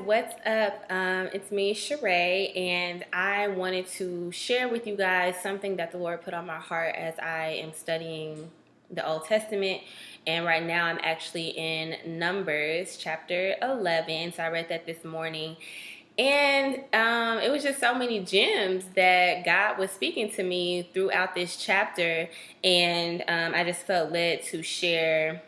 what's up? It's me, Sheree, and I wanted to share with you guys something that the Lord put on my heart as I am studying the Old Testament. And right now I'm actually in Numbers chapter 11. So I read that this morning. And it was just so many gems that God was speaking to me throughout this chapter. And I just felt led to share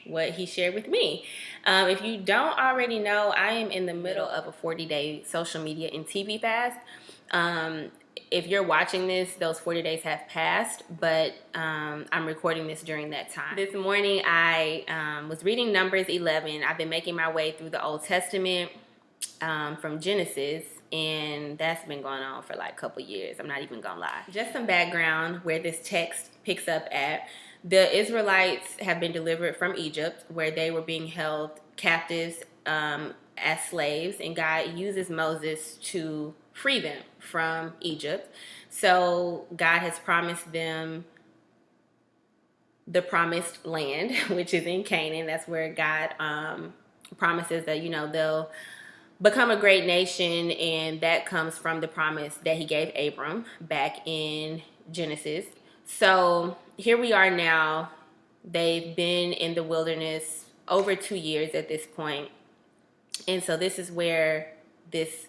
what he shared with me. If you don't already know, I am in the middle of a 40-day social media and TV fast. If you're watching this, those 40 days have passed, but I'm recording this during that time. This morning, I was reading Numbers 11. I've been making my way through the Old Testament from Genesis, and that's been going on for like a couple years. I'm not even gonna lie. Just some background where this text picks up at. The Israelites have been delivered from Egypt, where they were being held captives as slaves, and God uses Moses to free them from Egypt. So God has promised them the promised land, which is in Canaan. That's where God promises that, they'll become a great nation, and that comes from the promise that he gave Abram back in Genesis. So here we are now. They've been in the wilderness over 2 years at this point. And so this is where this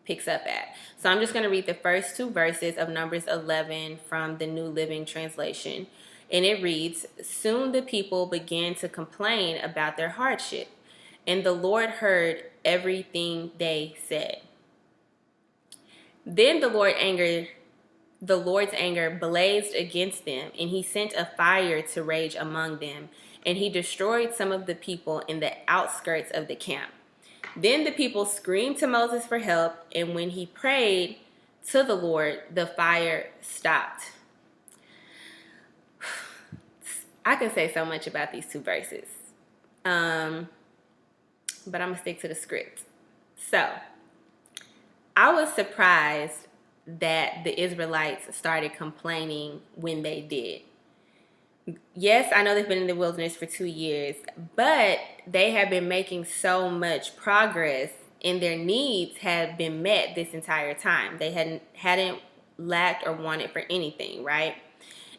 picks up at. So I'm just going to read the first 2 verses of Numbers 11 from the New Living Translation. And it reads, "Soon the people began to complain about their hardship, and the Lord heard everything they said. Then the Lord's anger blazed against them, and he sent a fire to rage among them, and he destroyed some of the people in the outskirts of the camp. Then the people screamed to Moses for help, and when he prayed to the Lord, the fire stopped." I can say so much about these 2 verses, but I'm going to stick to the script. So, I was surprised that the Israelites started complaining when they did. Yes, I know they've been in the wilderness for 2 years, but they have been making so much progress, and their needs have been met this entire time. They hadn't lacked or wanted for anything, right?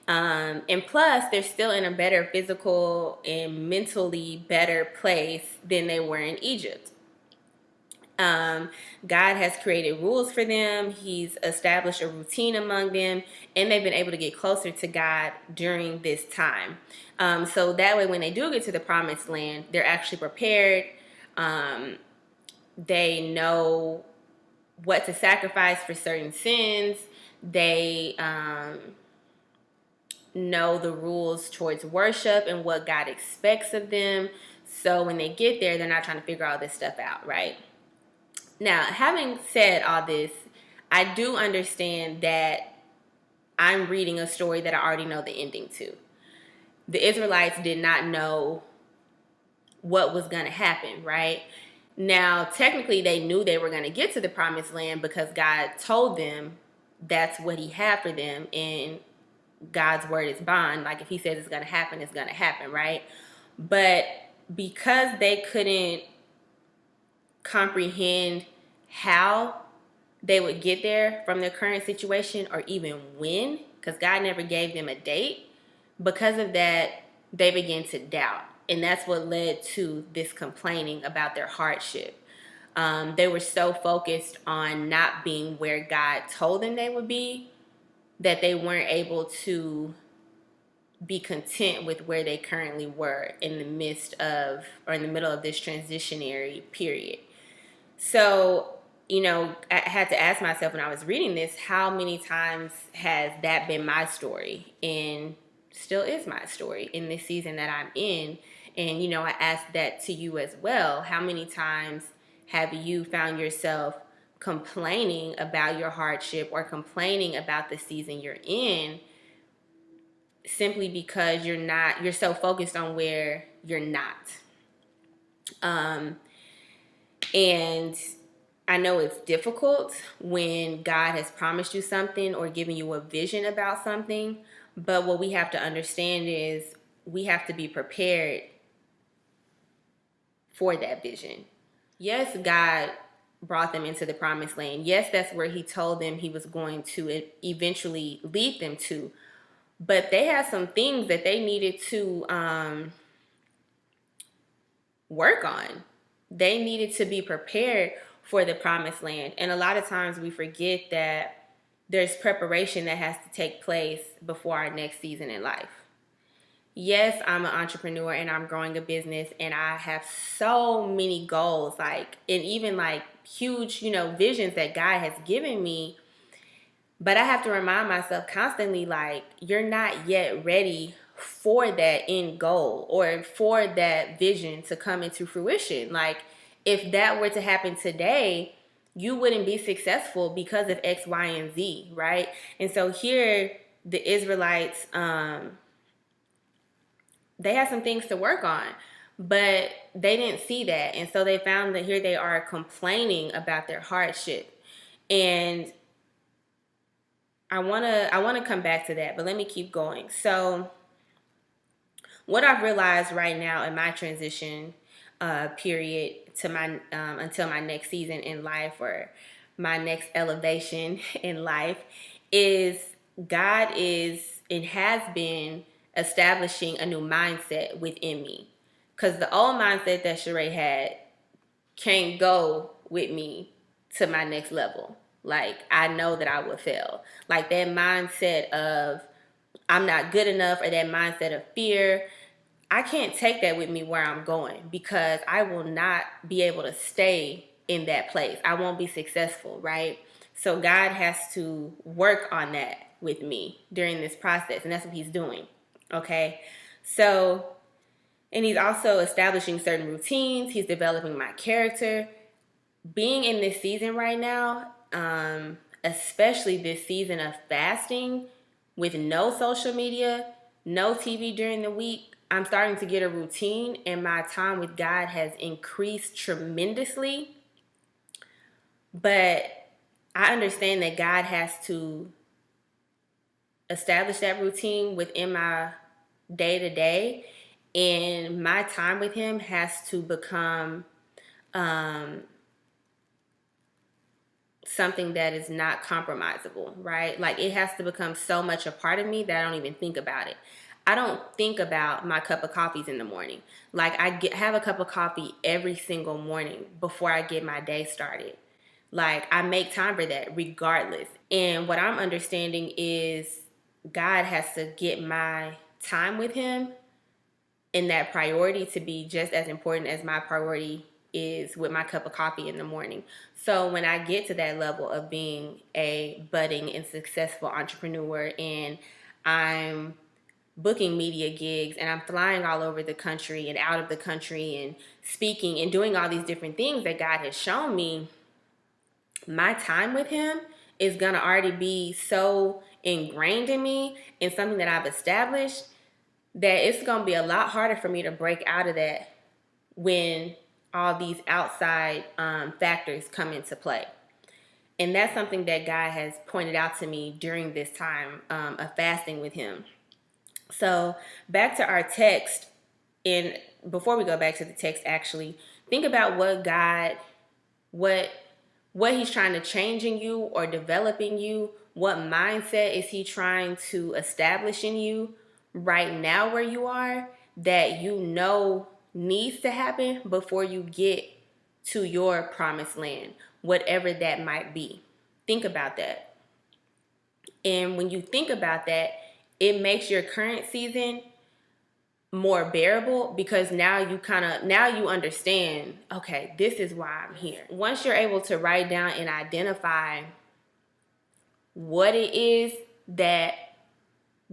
And plus, they're still in a better physical and mentally better place than they were in Egypt. God has created rules for them. He's established a routine among them, and they've been able to get closer to God during this time. So that way, when they do get to the promised land, they're actually prepared. They know what to sacrifice for certain sins. They know the rules towards worship and what God expects of them. So when they get there, they're not trying to figure all this stuff out, right? Now, having said all this, I do understand that I'm reading a story that I already know the ending to. The Israelites did not know what was going to happen, right? Now, technically, they knew they were going to get to the promised land because God told them that's what he had for them, and God's word is bond. Like, if he says it's going to happen, it's going to happen, right? But because they couldn't comprehend how they would get there from their current situation, or even when, because God never gave them a date, because of that, they began to doubt. And that's what led to this complaining about their hardship. They were so focused on not being where God told them they would be that they weren't able to be content with where they currently were in the midst of, or in the middle of this transitionary period. So, I had to ask myself when I was reading this, how many times has that been my story, and still is my story in this season that I'm in? And, I asked that to you as well. How many times have you found yourself complaining about your hardship or complaining about the season you're in, simply because you're so focused on where you're not? And I know it's difficult when God has promised you something or given you a vision about something, but what we have to understand is we have to be prepared for that vision. Yes, God brought them into the promised land. Yes, that's where he told them he was going to eventually lead them to. But they had some things that they needed to work on. They needed to be prepared for the promised land. And a lot of times we forget that there's preparation that has to take place before our next season in life. Yes, I'm an entrepreneur and I'm growing a business and I have so many goals, like, and even like huge, visions that God has given me. But I have to remind myself constantly, like, you're not yet ready for that end goal or for that vision to come into fruition. Like, if that were to happen today, you wouldn't be successful because of X, Y, and Z, right? And so here, the Israelites, they had some things to work on, but they didn't see that. And so they found that here they are complaining about their hardship. And I wanna come back to that, but let me keep going. So what I've realized right now in my transition period to my until my next season in life or my next elevation in life is God is and has been establishing a new mindset within me. Because the old mindset that Sheree had can't go with me to my next level. Like, I know that I would fail. Like, that mindset of I'm not good enough or that mindset of fear, I can't take that with me where I'm going because I will not be able to stay in that place. I won't be successful, right? So God has to work on that with me during this process, and that's what he's doing. Okay? So, and he's also establishing certain routines. He's developing my character. Being in this season right now, especially this season of fasting with no social media, no TV during the week, I'm starting to get a routine and my time with God has increased tremendously. But I understand that God has to establish that routine within my day to day, and my time with Him has to become something that is not compromisable, right? Like, it has to become so much a part of me that I don't even think about it. I don't think about my cup of coffees in the morning. Like, have a cup of coffee every single morning before I get my day started. Like, I make time for that regardless. And what I'm understanding is God has to get my time with Him and that priority to be just as important as my priority is with my cup of coffee in the morning. So when I get to that level of being a budding and successful entrepreneur and I'm booking media gigs and I'm flying all over the country and out of the country and speaking and doing all these different things that God has shown me, my time with Him is going to already be so ingrained in me and something that I've established that it's going to be a lot harder for me to break out of that when all these outside factors come into play. And that's something that God has pointed out to me during this time of fasting with Him. So back to our text, and before we go back to the text, actually, think about what He's trying to change in you or develop in you. What mindset is He trying to establish in you right now where you are that needs to happen before you get to your promised land, whatever that might be. Think about that. And when you think about that, it makes your current season more bearable because now you understand, okay, this is why I'm here. Once you're able to write down and identify what it is that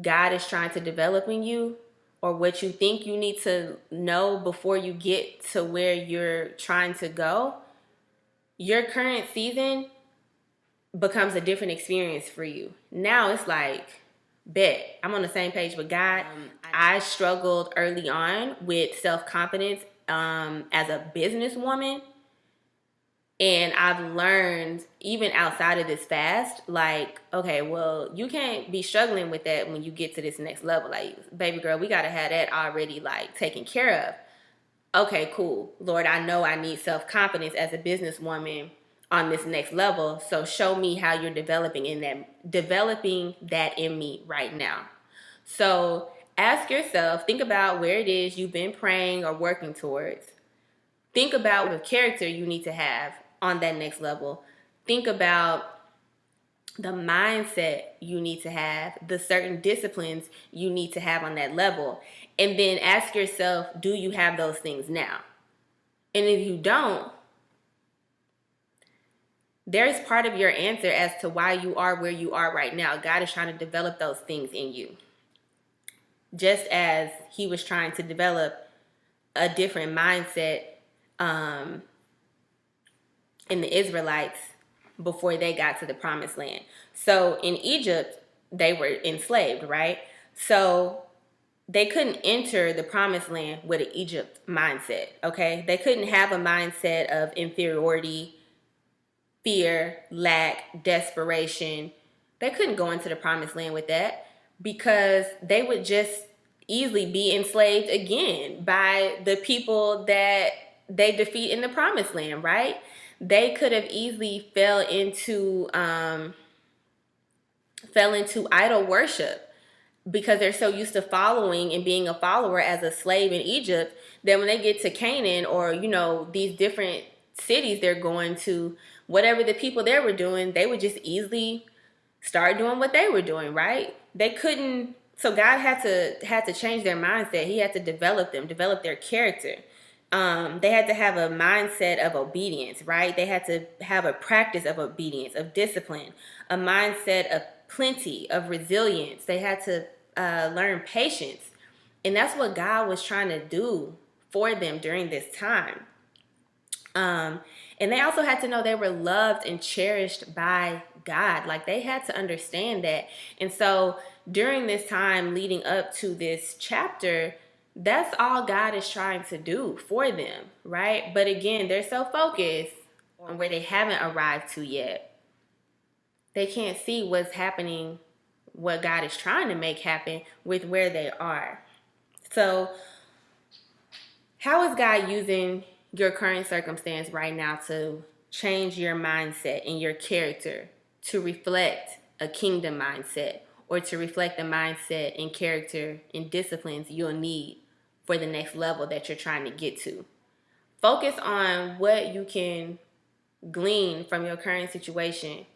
God is trying to develop in you, or what you think you need to know before you get to where you're trying to go, your current season becomes a different experience for you. Now it's like, bet, I'm on the same page with God. I struggled early on with self-confidence as a businesswoman. And I've learned, even outside of this fast, like, okay, well, you can't be struggling with that when you get to this next level. Like, baby girl, we got to have that already, like, taken care of. okay, cool. Lord, I know I need self-confidence as a businesswoman on this next level. So show me how you're developing that in me right now. So ask yourself, think about where it is you've been praying or working towards. Think about the character you need to have on that next level. Think about the mindset you need to have, the certain disciplines you need to have on that level. And then ask yourself, do you have those things now? And if you don't, there's part of your answer as to why you are where you are right now. God is trying to develop those things in you. Just as he was trying to develop a different mindset in the Israelites before they got to the promised land. So in Egypt, they were enslaved, right? So they couldn't enter the promised land with an Egypt mindset, okay? They couldn't have a mindset of inferiority, fear, lack, desperation. They couldn't go into the promised land with that because they would just easily be enslaved again by the people that they defeat in the promised land, right? They could have easily fell into idol worship because they're so used to following and being a follower as a slave in Egypt that when they get to Canaan or, these different cities they're going to, whatever the people there were doing, they would just easily start doing what they were doing, right? They couldn't, so God had to change their mindset. He had to develop their character. They had to have a mindset of obedience, right? They had to have a practice of obedience, of discipline, a mindset of plenty, of resilience. They had to learn patience. And that's what God was trying to do for them during this time. And they also had to know they were loved and cherished by God. Like they had to understand that. And so during this time leading up to this chapter, that's all God is trying to do for them, right? But again, they're so focused on where they haven't arrived to yet. They can't see what's happening, what God is trying to make happen with where they are. So how is God using your current circumstance right now to change your mindset and your character to reflect a kingdom mindset or to reflect the mindset and character and disciplines you'll need for the next level that you're trying to get to? Focus on what you can glean from your current situation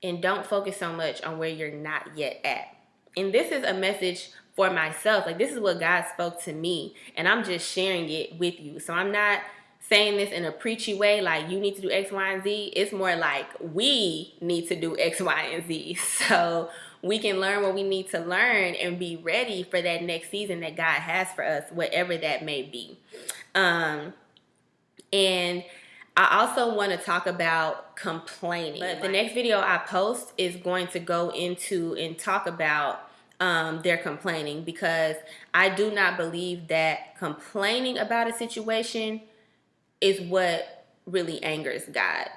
and don't focus so much on where you're not yet at. And this is a message for myself. Like this is what God spoke to me and I'm just sharing it with you. So I'm not saying this in a preachy way, like you need to do X, Y, and Z. It's more like we need to do X, Y, and Z. So we can learn what we need to learn and be ready for that next season that God has for us, whatever that may be. And I also want to talk about complaining. But the next video I post is going to go into and talk about their complaining, because I do not believe that complaining about a situation is what really angers God.